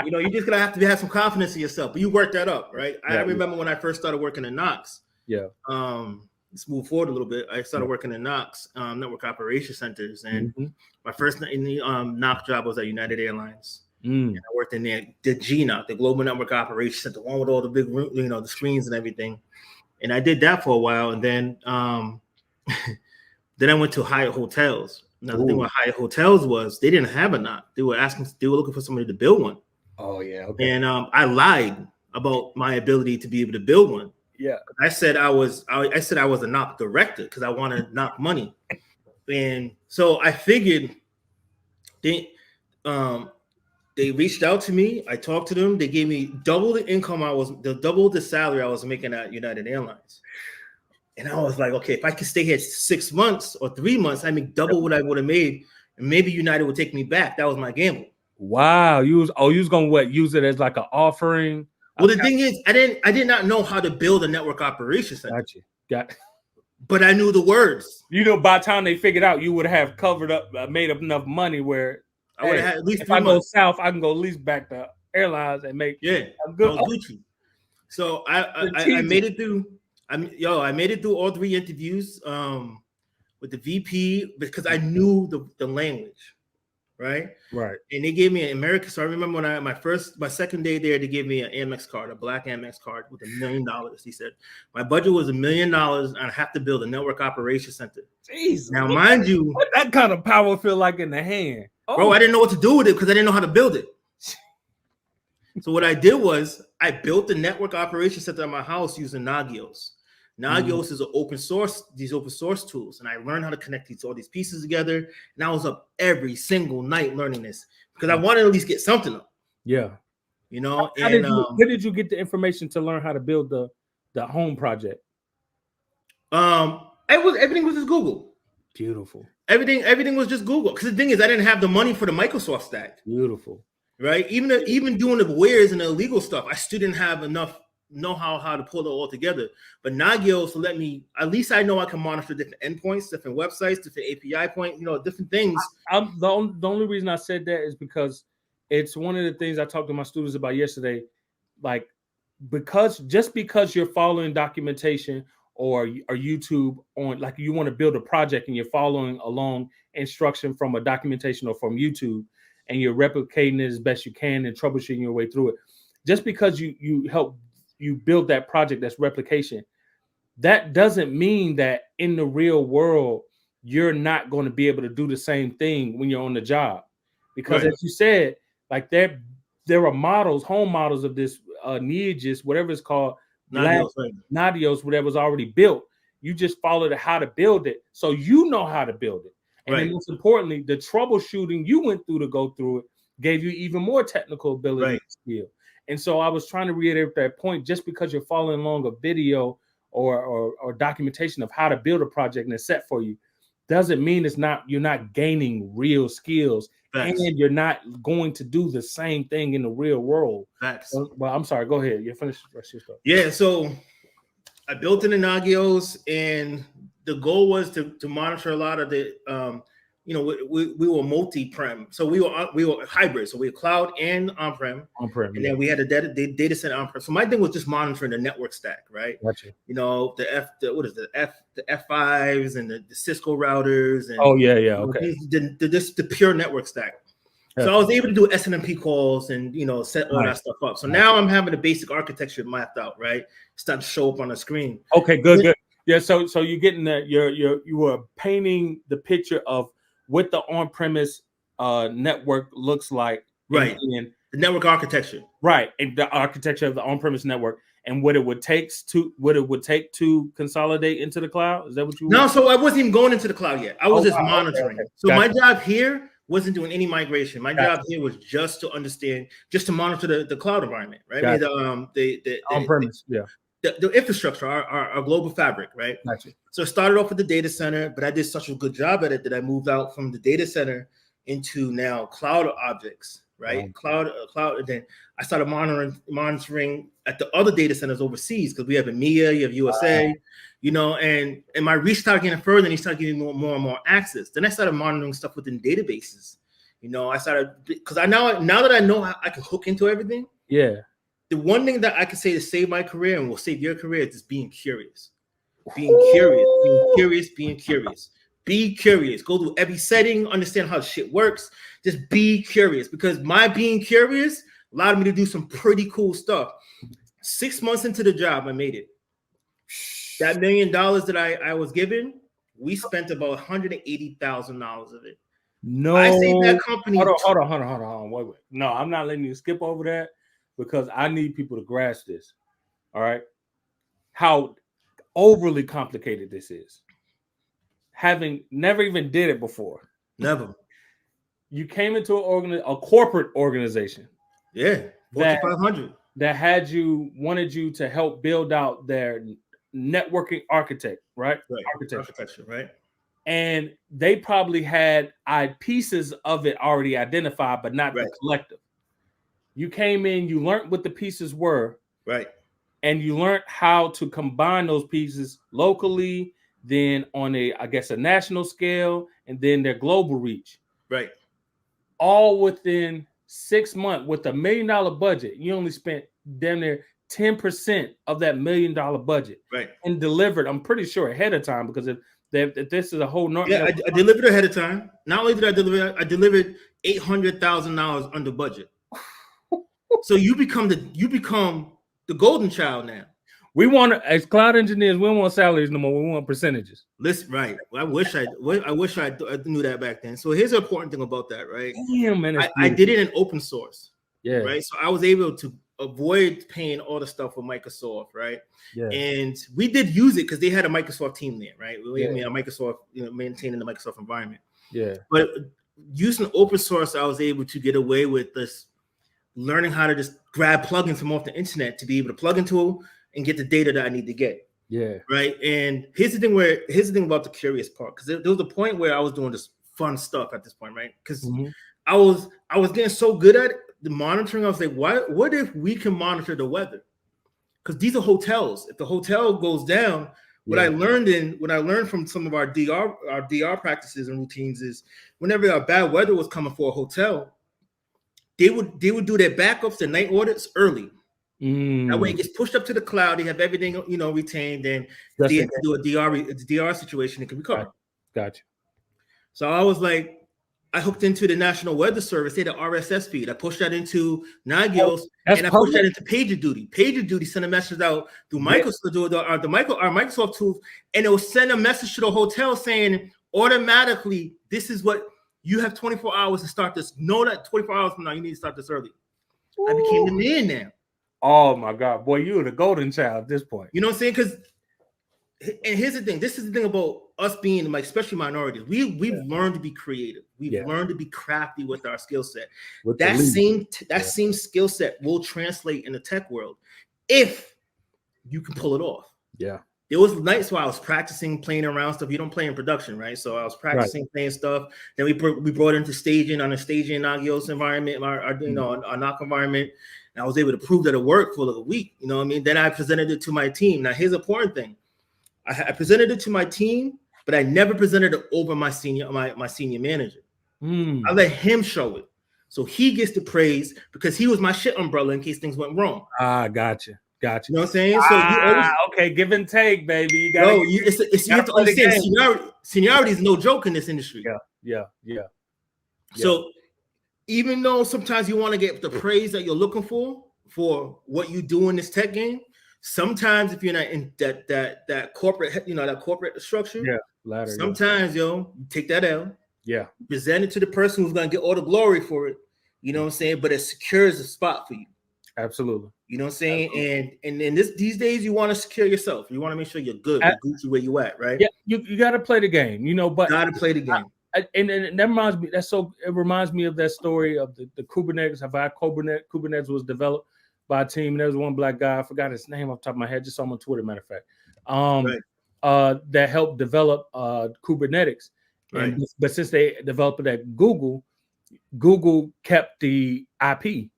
You just gonna have to have some confidence in yourself. But you work that up, right? I remember when I first started working in Knox. Yeah. Let's move forward a little bit. I started working in Knox, network operation centers, and my first in the Knox job was at United Airlines. And I worked in the GNOC, the Global Network Operations Center, the one with all the big, the screens and everything. And I did that for a while, and then then I went to Hyatt Hotels. Now the thing with Hyatt Hotels was they didn't have a NOC. They were looking for somebody to build one. Oh yeah, okay. And I lied about my ability to be able to build one. Yeah, I said I was a NOC director because I wanted NOC money, and so I figured they reached out to me. I talked to them. They gave me double the income double the salary I was making at United Airlines. And I was like, okay, if I could stay here 6 months or 3 months, I make double what I would have made, and maybe United would take me back. That was my gamble. Wow, you was gonna use it as like an offering? Well, the thing is, I did not know how to build a network operations center. Got. But I knew the words. By the time they figured out, you would have covered up, made up enough money where I would have had at least. If I go south, I can go at least back to airlines and make good. So I made it through. I made it through all 3 interviews with the VP because I knew the language, right? Right. And they gave me an American. So I remember when my second day there, they gave me an Amex card, a black Amex card with $1 million. He said my budget was $1 million, and I have to build a network operations center. Jeez. Now, mind you, what that kind of power feel like in the hand, bro? I didn't know what to do with it because I didn't know how to build it. So what I did was I built the network operations center at my house using Nagios. Nagios is these open source tools, and I learned how to connect all these pieces together. And I was up every single night learning this because I wanted to at least get something up. Yeah, How did you get the information to learn how to build the home project? Everything was just Google. Beautiful. Everything was just Google. Because the thing is, I didn't have the money for the Microsoft stack. Beautiful. Right. Even doing the wares and the illegal stuff, I still didn't have enough know-how how to pull it all together. But Nagios let me, at least I know I can monitor different endpoints, different websites, different API points, different things. The only reason I said that is because it's one of the things I talked to my students about yesterday. Like, because you're following documentation or YouTube on, like, you want to build a project and you're following along instruction from a documentation or from YouTube, and you're replicating it as best you can and troubleshooting your way through it. Just because you help you build that project, that's replication, that doesn't mean that in the real world you're not going to be able to do the same thing when you're on the job. Because as you said, like there are models, home models of this Neogis, whatever it's called, Nagios, whatever's already built. You just follow how to build it, so you know how to build it. And then most importantly, the troubleshooting you went through to go through it gave you even more technical ability and skill. And so I was trying to reiterate that point. Just because you're following along a video or documentation of how to build a project and it's set for you, doesn't mean you're not gaining real skills. Facts. And you're not going to do the same thing in the real world. Facts. Well, I'm sorry. Go ahead. You finished the rest of your stuff. Yeah. So I built in the Nagios, and the goal was to monitor a lot of the, we were multi-prem. So we were hybrid. So we were cloud and on-prem. And then we had a data center on-prem. So my thing was just monitoring the network stack, right? Gotcha. The F5s and the Cisco routers. And, okay. The pure network stack. So I was able to do SNMP calls and, set all that stuff up. So now I'm having the basic architecture mapped out, right? It's starting to show up on the screen. Okay, good. Yeah, so you're getting that you were painting the picture of what the on-premise network looks like, right? And the network architecture, right? And the architecture of the on-premise network, and what it would take to consolidate into the cloud. Is that what you? No, so I wasn't even going into the cloud yet. I was just monitoring. Okay. So my job here wasn't doing any migration. My job here was just to monitor the cloud environment, right? The on-premise, the infrastructure, our global fabric, right? Gotcha. So it started off with the data center, but I did such a good job at it that I moved out from the data center into now cloud objects, right? Cloud. And then I started monitoring at the other data centers overseas, because we have EMEA, you have USA, and my reach started getting further, and he started getting more and more access. Then I started monitoring stuff within databases, I started because now that I know how I can hook into everything. Yeah. The one thing that I can say to save my career and will save your career is just being curious. Being curious. Be curious. Go through every setting, understand how shit works. Just be curious, because my being curious allowed me to do some pretty cool stuff. 6 months into the job, I made it. That $1 million that I was given, we spent about $180,000 of it. No, I saved that company. Hold on. Wait. No, I'm not letting you skip over that, because I need people to grasp this. All right. How overly complicated this is. Having never even did it before. Never. You came into a corporate organization. Yeah. Fortune 500. That wanted you to help build out their networking architecture, right? Architecture, right? And they probably had pieces of it already identified, but not the collective. You came in, you learned what the pieces were, right? And you learned how to combine those pieces locally, then on a national scale, and then their global reach. Right. All within 6 months with $1 million budget. You only spent damn near 10% of that $1 million budget. Right. And delivered, I'm pretty sure, ahead of time, because if this is a whole I delivered ahead of time. Not only did I delivered $800,000 under budget. So you become the golden child now. We want to, as cloud engineers, we don't want salaries no more. We want percentages. Listen, right. I wish I knew that back then. So here's the important thing about that, right? Damn, man, I did it in open source. Yeah. Right. So I was able to avoid paying all the stuff with Microsoft, right? Yeah. And we did use it because they had a Microsoft team there, right? We had a Microsoft, maintaining the Microsoft environment. Yeah. But using open source, I was able to get away with this, learning how to just grab plugins from off the internet to be able to plug into and get the data that I need to get. Yeah. Right. And here's the thing about the curious part, because there was a point where I was doing this fun stuff at this point, right? Because I was getting so good at it, the monitoring. I was like, what if we can monitor the weather? Because these are hotels. If the hotel goes down, what I learned from some of our DR practices and routines is whenever a bad weather was coming for a hotel, they would do their backups, their night audits early. That way it gets pushed up to the cloud. They have everything, retained, and they have to do a DR situation. It can recover. Gotcha. So I was like, I hooked into the National Weather Service. They had an RSS feed. I pushed that into Nagios, and I pushed that into PagerDuty. PagerDuty sent a message out through Microsoft, our Microsoft tools, and it will send a message to the hotel saying automatically, this is what you have 24 hours to start this. Know that 24 hours from now, you need to start this early. Ooh. I became the man now. Oh my God, boy, you were the golden child at this point. You know what I'm saying? Because, and here's the thing. This is the thing about us being, like, especially minorities. We've learned to be creative. We've learned to be crafty with our skill set. That same skill set will translate in the tech world if you can pull it off. Yeah. There was nights where I was practicing playing around stuff. You don't play in production, right? So I was practicing playing stuff. Then we brought into staging on a staging Nagios environment, our NOC environment. And I was able to prove that it worked for like a week. You know what I mean? Then I presented it to my team. Now, here's the important thing. I presented it to my team, but I never presented it over my senior manager. I let him show it. So he gets the praise because he was my shit umbrella in case things went wrong. Gotcha. You know what I'm saying? So you always, okay, give and take, baby. You have to understand seniority is no joke in this industry. Yeah. So even though sometimes you want to get the praise that you're looking for what you do in this tech game, sometimes if you're not in that corporate, that corporate structure, sometimes you take that L, present it to the person who's going to get all the glory for it. You know what I'm saying? But it secures the spot for you. Absolutely. You know what I'm saying? Absolutely. And in these days, you want to secure yourself. You want to make sure you're good, you're Gucci where you at, right? Yeah, you got to play the game, but got to play the game. And that reminds me. It reminds me of that story of the Kubernetes. Kubernetes was developed by a team. There was one black guy. I forgot his name off the top of my head. Just saw him on Twitter. Matter of fact, that helped develop Kubernetes. Right. But since they developed it at Google kept the IP.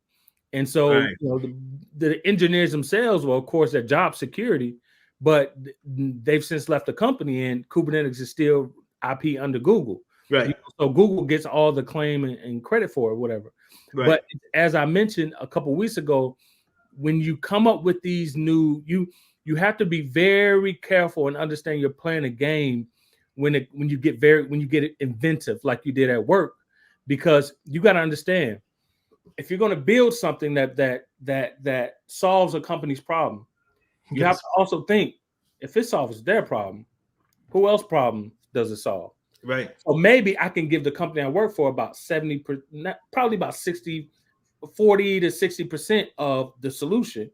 And so the engineers themselves, well, of course, their job security, but they've since left the company, and Kubernetes is still IP under Google. Right. So Google gets all the claim and credit for it, whatever. Right. But as I mentioned a couple of weeks ago, when you come up with these new, you have to be very careful and understand you're playing a game when you get inventive like you did at work, because you got to understand, if you're going to build something that solves a company's problem, you have to also think, if it solves their problem, who else problem does it solve? Right. So maybe I can give the company I work for about 70%, probably about 40 to 60% of the solution,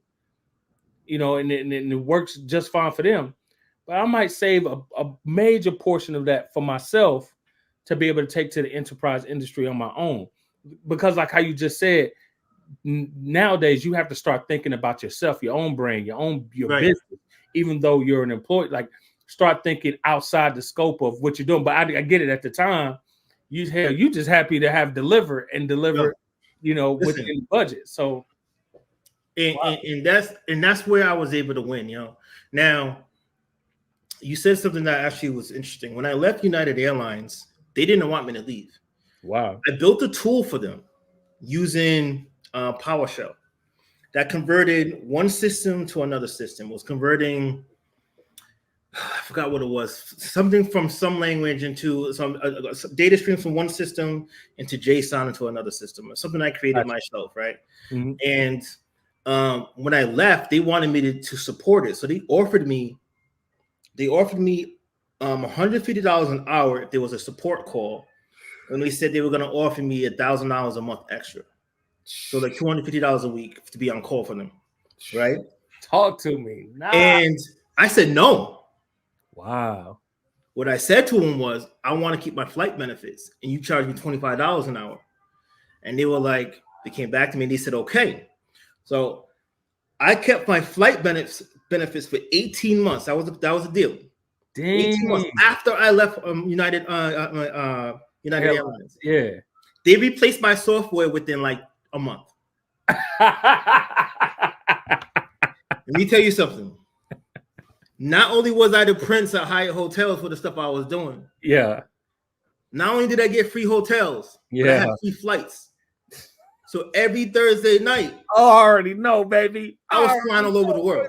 and it works just fine for them. But I might save a major portion of that for myself to be able to take to the enterprise industry on my own. Because like how you just said, nowadays you have to start thinking about yourself, your own brain, your right. business, even though you're an employee. Like, start thinking outside the scope of what you're doing. But I get it, at the time, you just happy to have deliver, within the budget. So and that's where I was able to win. Now you said something that actually was interesting. When I left United Airlines, they didn't want me to leave. Wow. I built a tool for them using PowerShell that converted one system to another system. It was converting, I forgot what it was, something from some language into some data stream from one system into JSON into another system, or something I created myself, right? Mm-hmm. And when I left, they wanted me to support it. So they offered me $150 an hour if there was a support call. And they said they were going to offer me $1,000 a month extra. So like $250 a week to be on call for them, right? Talk to me. Nah. And I said no. Wow. What I said to him was, I want to keep my flight benefits, and you charge me $25 an hour. And they were like, they came back to me and they said, okay. So I kept my flight benefits for 18 months. That was a deal. Dang. 18 months after I left United Airlines. Yeah. They replaced my software within like a month. Let me tell you something. Not only was I the prince at Hyatt hotels for the stuff I was doing. Yeah. Not only did I get free hotels, but I had free flights. So every Thursday night, I already know, baby. I was flying all over the world.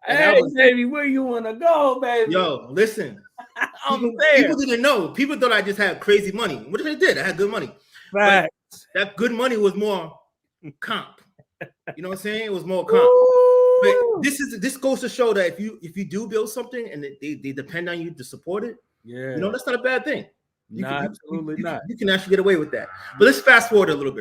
Hey, baby, where you want to go, baby? Yo, listen. People didn't know. People thought I just had crazy money. What if I did? I had good money. Right. That good money was more comp. You know what I'm saying? It was more comp. But this goes to show that if you do build something and they depend on you to support it, that's not a bad thing. Absolutely not. You can actually get away with that. But let's fast forward a little bit. Right?